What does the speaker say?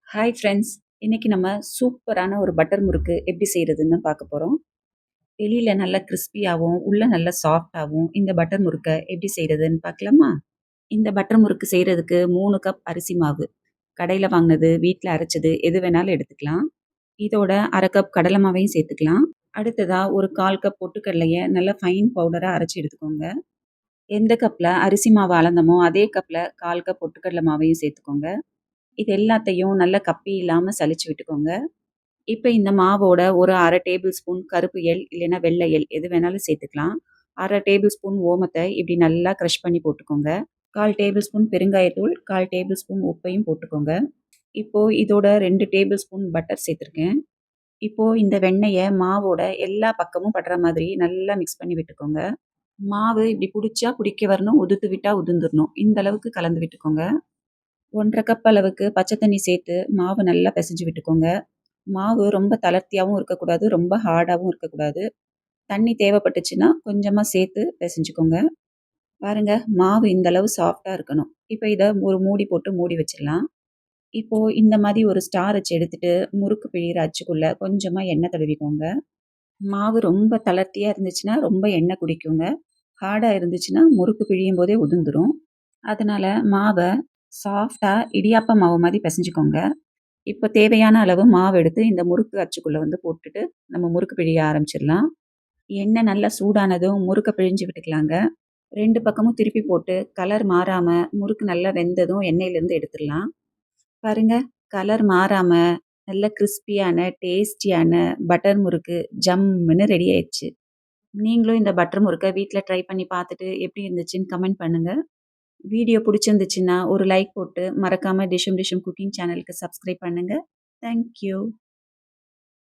Hi friends. இன்னைக்கு நம்ம சூப்பரான ஒரு பட்டர் முறுக்கு எப்படி செய்கிறதுன்னு பார்க்க போகிறோம். வெளியில் நல்லா கிறிஸ்பியாகவும் உள்ள நல்லா சாஃப்டாகவும் இந்த பட்டர் முறுக்கை எப்படி செய்கிறதுன்னு பார்க்கலாமா? இந்த பட்டர் முறுக்கு செய்கிறதுக்கு 3 கப் அரிசி மாவு, கடையில் வாங்கினது வீட்டில் அரைச்சது எது வேணாலும் எடுத்துக்கலாம். இதோட 1/2 கப் கடலை மாவையும் சேர்த்துக்கலாம். அடுத்ததாக ஒரு 1/4 கப் பொட்டுக்கடலையை நல்லா ஃபைன் பவுடராக அரைச்சி எடுத்துக்கோங்க. எந்த கப்பில் அரிசி மாவு அளந்தமோ அதே கப்பில் 1/4 கப் பொட்டுக்கடலை மாவையும் சேர்த்துக்கோங்க. இது எல்லாத்தையும் நல்லா கப்பி இல்லாமல் சலிச்சு விட்டுக்கோங்க. இப்போ இந்த மாவோட ஒரு 1/2 டேபிள் ஸ்பூன் கருப்பு எள் இல்லைன்னா வெள்ளை எள் எது வேணாலும் சேர்த்துக்கலாம். 1/2 டேபிள் ஸ்பூன் ஓமத்தை இப்படி நல்லா க்ரஷ் பண்ணி போட்டுக்கோங்க. 1/4 டேபிள் ஸ்பூன் பெருங்காயத்தூள், 1/4 டேபிள் ஸ்பூன் உப்பையும் போட்டுக்கோங்க. இப்போ இதோட 2 டேபிள் ஸ்பூன் பட்டர் சேர்த்துருக்கேன். இப்போ இந்த வெண்ணெயை மாவோட எல்லா பக்கமும் படுற மாதிரி நல்லா மிக்ஸ் பண்ணி விட்டுக்கோங்க. மாவு இப்படி பிடிச்சா பிடிக்க வரணும், உதுத்து விட்டா உதிர்ந்துடணும். இந்த அளவுக்கு கலந்து விட்டுக்கோங்க. 1/2 கப் அளவுக்கு பச்சை தண்ணி சேர்த்து மாவு நல்லா பிசைஞ்சு விட்டுக்கோங்க. மாவு ரொம்ப தளர்த்தியாவும் இருக்கக்கூடாது, ரொம்ப ஹார்டாவும் இருக்கக்கூடாது. தண்ணி தேவைப்பட்டுச்சுன்னா கொஞ்சமா சேர்த்து பிசைஞ்சுக்கோங்க. பாருங்க, மாவு இந்த அளவு சாஃப்ட்டா இருக்கணும். இப்போ இத ஒரு மூடி போட்டு மூடி வச்சிடலாம். இப்போ இந்த மாதிரி ஒரு ஸ்டார் வச்சு எடுத்துட்டு முறுக்கு பிழியிற அச்சுக்குள்ள கொஞ்சமா எண்ணெய் தடவிக்கோங்க. மாவு ரொம்ப தளர்த்தியா இருந்துச்சுன்னா ரொம்ப எண்ணெய் குடிக்குங்க. ஹார்டா இருந்துச்சுன்னா முறுக்கு பிழியும் போதே உதிர்ந்துரும். அதனால மாவை சாஃப்ட்டா இடியாப்ப மாவு மாதிரி பிசைஞ்சுக்கோங்க. இப்போ தேவையான அளவு மாவு எடுத்து இந்த முறுக்கு அச்சுக்குள்ள வந்து போட்டுட்டு நம்ம முறுக்கு பிழிய ஆரம்பிச்சிடலாம். எண்ணெய் நல்லா சூடானதும் முறுக்க பிழிஞ்சு விட்டுக்கலாங்க. 2 பக்கமும் திருப்பி போட்டு கலர் மாறாம முறுக்கு நல்லா வெந்ததும் எண்ணெயிலேருந்து எடுத்துடலாம். பாருங்க, கலர் மாறாம நல்ல கிறிஸ்பியான டேஸ்டியான பட்டர் முறுக்கு ஜம்முன்னு ரெடி ஆயிடுச்சு. நீங்களும் இந்த பட்டர் முறுக்கை வீட்டில் ட்ரை பண்ணி பார்த்துட்டு எப்படி இருந்துச்சுன்னு கமெண்ட் பண்ணுங்க. வீடியோ பிடிச்சிருந்துச்சுன்னா ஒரு லைக் போட்டு மறக்காம டிஷும் டிஷும் குக்கிங் சேனலுக்கு சப்ஸ்கிரைப் பண்ணுங்க. Thank you.